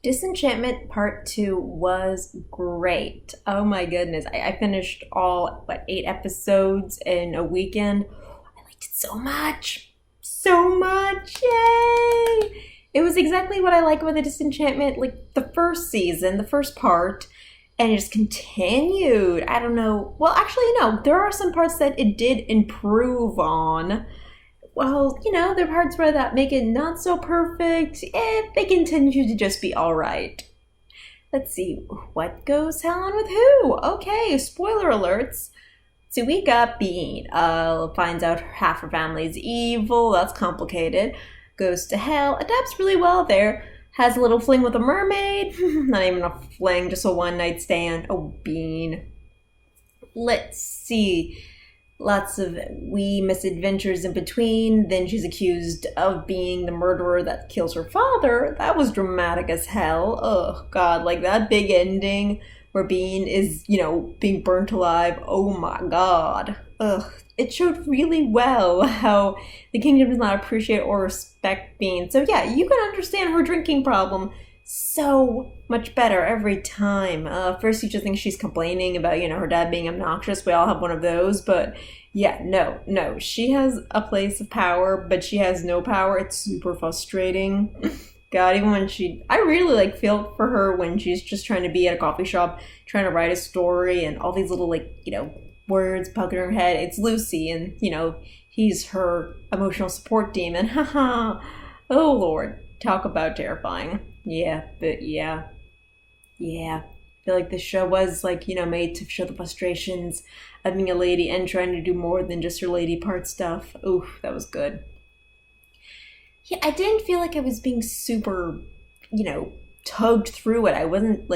Disenchantment Part 2 was great. Oh my goodness. I finished all, 8 episodes in a weekend. I liked it so much. So much. Yay! It was exactly what I like with the Disenchantment, like the first season, the first part, and it just continued. I don't know. Well, actually, no. There are some parts that it did improve on. Well, there are parts where that make it not so perfect, and they continue to just be alright. Let's see, what goes on with who? Okay, spoiler alerts. So we got Bean. Finds out half her family's evil, that's complicated. Goes to hell, adapts really well there. Has a little fling with a mermaid. Not even a fling, just a one night stand. Oh, Bean. Let's see. Lots of wee misadventures in between. Then she's accused of being the murderer that kills her father. That was dramatic as hell. Oh, God, like that big ending where Bean is, being burnt alive. Oh my God. Ugh. It showed really well how the kingdom does not appreciate or respect Bean. So yeah, you can understand her drinking problem so much better every time. First, you just think she's complaining about, her dad being obnoxious. We all have one of those. But yeah, no. She has a place of power, but she has no power. It's super frustrating. God, even when I really feel for her when she's just trying to be at a coffee shop, trying to write a story, and all these little words pug in her head. It's Lucy, and he's her emotional support demon. Haha. Oh Lord, talk about terrifying. Yeah, but yeah. I feel like the show was made to show the frustrations of being a lady and trying to do more than just her lady part stuff. Oof, that was good. Yeah, I didn't feel like I was being super, tugged through it. I wasn't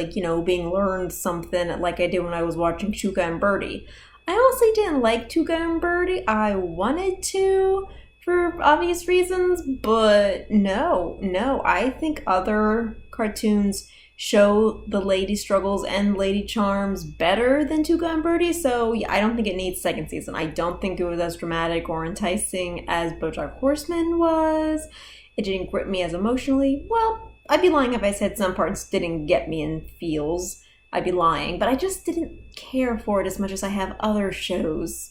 being learned something like I did when I was watching Tuca and Birdie. I honestly didn't like Tuca and Birdie. I wanted to for obvious reasons, but no. I think other cartoons show the lady struggles and lady charms better than Tuca and Birdie, so yeah, I don't think it needs second season. I don't think it was as dramatic or enticing as BoJack Horseman was. It didn't grip me as emotionally. Well, I'd be lying if I said some parts didn't get me in feels. I'd be lying, but I just didn't care for it as much as I have other shows.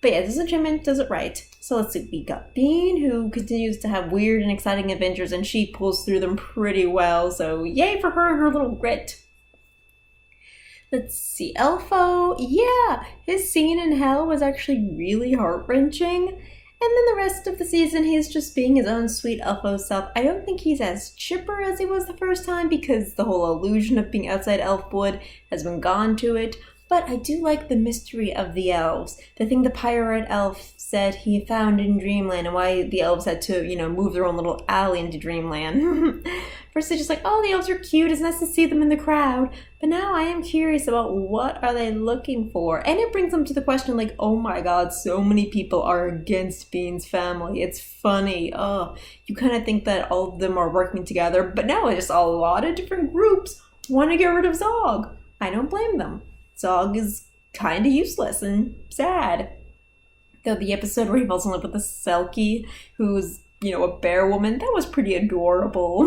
But yeah, Disenchantment does it right. So let's see, we got Bean, who continues to have weird and exciting adventures, and she pulls through them pretty well, so yay for her and her little grit. Let's see, Elfo, yeah, his scene in hell was actually really heart-wrenching. And then the rest of the season, he's just being his own sweet Elfo self. I don't think he's as chipper as he was the first time because the whole illusion of being outside Elfwood has been gone to it. But I do like the mystery of the elves. The thing the pirate elf said he found in Dreamland and why the elves had to, move their own little alley into Dreamland. First they're just like, oh, the elves are cute. It's nice to see them in the crowd. But now I am curious about what are they looking for. And it brings them to the question oh my God, so many people are against Bean's family. It's funny. Oh, you kind of think that all of them are working together. But no, it's just a lot of different groups want to get rid of Zog. I don't blame them. Zog is kind of useless and sad. Though the episode where he falls in love with the Selkie, who's, a bear woman, that was pretty adorable.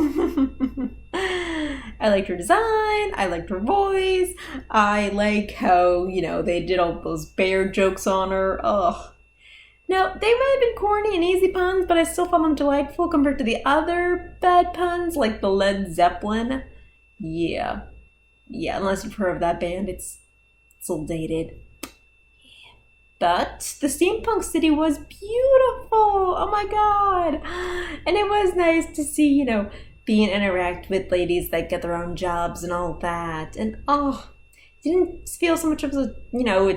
I liked her design, I liked her voice, I like how, they did all those bear jokes on her. Ugh. Now, they might have been corny and easy puns, but I still found them delightful compared to the other bad puns, like the Led Zeppelin. Yeah, unless you've heard of that band, it's a little dated. But the steampunk city was beautiful. Oh my God. And it was nice to see, Bean interact with ladies that get their own jobs and all that. And it didn't feel so much of a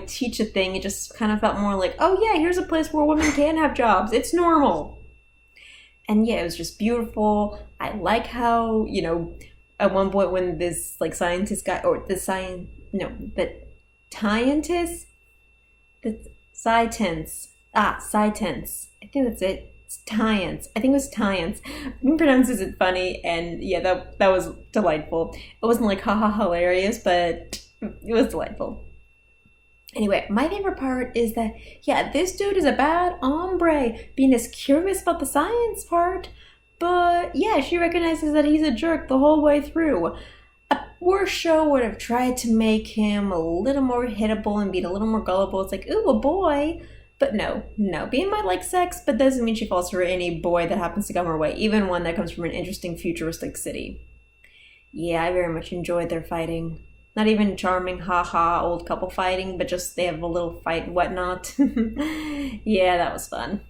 teach a thing. It just kind of felt more like, oh yeah, here's a place where women can have jobs. It's normal. And yeah, it was just beautiful. I like how, at one point when this scientist guy, or the scientist, Science. I think that's it. It's Science. I think it was Science. He pronounces it funny, and yeah, that was delightful. It wasn't haha hilarious, but it was delightful. Anyway, my favorite part is that, yeah, this dude is a bad hombre, being as curious about the science part, But yeah, she recognizes that he's a jerk the whole way through. A worse show would have tried to make him a little more hittable and be a little more gullible. It's like, ooh, a boy. But no, no. Bean might like sex, but doesn't mean she falls for any boy that happens to come her way, even one that comes from an interesting futuristic city. Yeah, I very much enjoyed their fighting. Not even charming, haha, old couple fighting, but just they have a little fight and whatnot. Yeah, that was fun.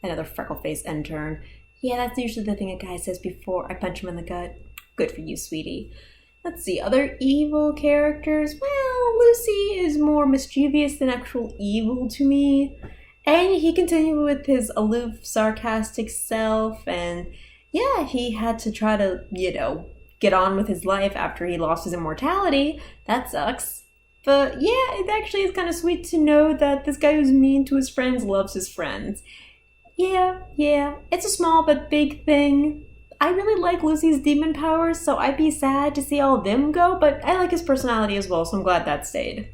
Another freckle-faced intern. Yeah, that's usually the thing a guy says before I punch him in the gut. Good for you, sweetie. Let's see, other evil characters. Well, Lucy is more mischievous than actual evil to me. And he continued with his aloof, sarcastic self. And yeah, he had to try to, get on with his life after he lost his immortality. That sucks. But yeah, it actually is kind of sweet to know that this guy who's mean to his friends loves his friends. Yeah, it's a small but big thing. I really like Lucy's demon powers, so I'd be sad to see all of them go, but I like his personality as well, so I'm glad that stayed.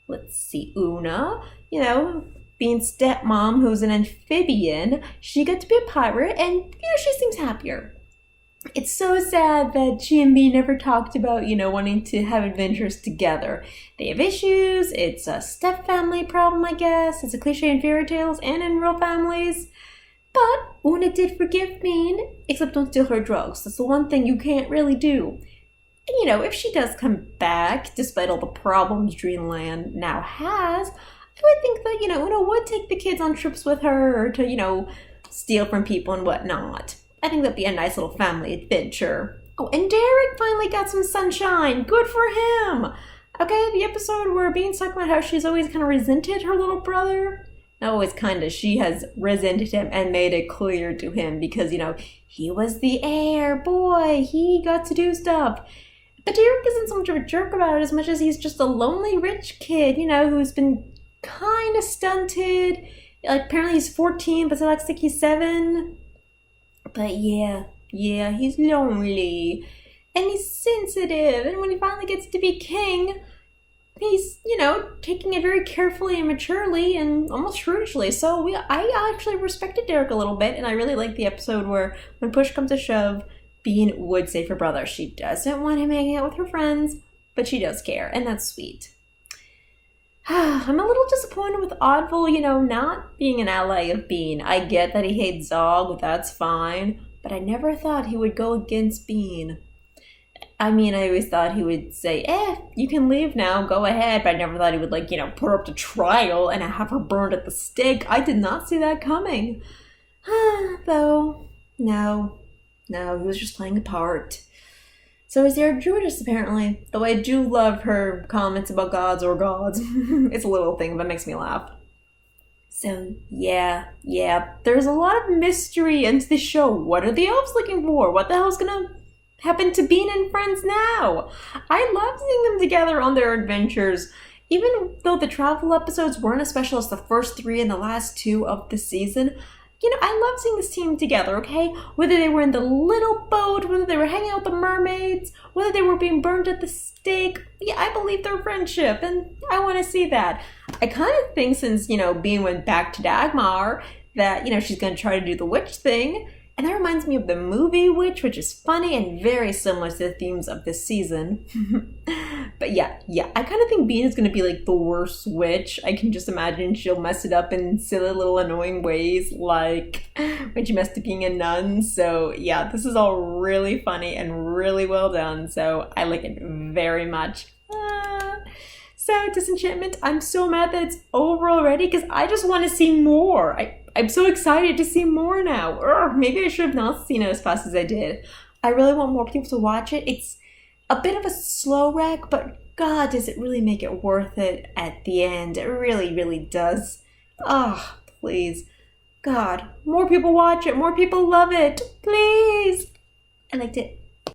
Let's see, Una, being stepmom who's an amphibian, she got to be a pirate, and, she seems happier. It's so sad that she and B never talked about, wanting to have adventures together. They have issues, it's a step-family problem, I guess, it's a cliche in fairy tales and in real families. But Una did forgive Bean, except don't steal her drugs. That's the one thing you can't really do. And if she does come back, despite all the problems Dreamland now has, I would think that, Una would take the kids on trips with her or to, steal from people and whatnot. I think that'd be a nice little family adventure. Oh, and Derek finally got some sunshine. Good for him. Okay, the episode where Bean's talking about how she's always kind of resented her little brother. Not always kind of, she has resented him and made it clear to him because, he was the heir, boy, he got to do stuff. But Derek isn't so much of a jerk about it as much as he's just a lonely rich kid, who's been kind of stunted. Like, apparently he's 14, but so like he's 7. But yeah, he's lonely. And he's sensitive. And when he finally gets to be king, he's, taking it very carefully and maturely and almost shrewdly. So I actually respected Derek a little bit, and I really like the episode where when push comes to shove, Bean would save her brother. She doesn't want him hanging out with her friends, but she does care, and that's sweet. I'm a little disappointed with Oddville, not being an ally of Bean. I get that he hates Zog, that's fine, but I never thought he would go against Bean. I mean, I always thought he would say, you can leave now, go ahead, but I never thought he would, put her up to trial and have her burned at the stake. I did not see that coming. Though, no, he was just playing a part. So is there a Druidess, apparently. Though I do love her comments about gods or gods. It's a little thing, but it makes me laugh. So, yeah, there's a lot of mystery into the show. What are the elves looking for? What the hell's gonna happen to Bean and friends now? I love seeing them together on their adventures. Even though the travel episodes weren't as special as the first 3 and the last 2 of the season, I love seeing this team together, okay? Whether they were in the little boat, whether they were hanging out with the mermaids, whether they were being burned at the stake, I believe their friendship, and I want to see that. I kind of think since, Bean went back to Dagmar, that, she's going to try to do the witch thing. And that reminds me of the movie Witch, which is funny and very similar to the themes of this season. But yeah, I kind of think Bean is going to be like the worst witch. I can just imagine she'll mess it up in silly little annoying ways, like when she messed up being a nun. So yeah, this is all really funny and really well done. So I like it very much. So Disenchantment, I'm so mad that it's over already because I just want to see more. I'm so excited to see more now. Maybe I should have not seen it as fast as I did. I really want more people to watch it. It's a bit of a slow wreck, but God, does it really make it worth it at the end. It really, really does. Please. God, more people watch it. More people love it. Please. I liked it.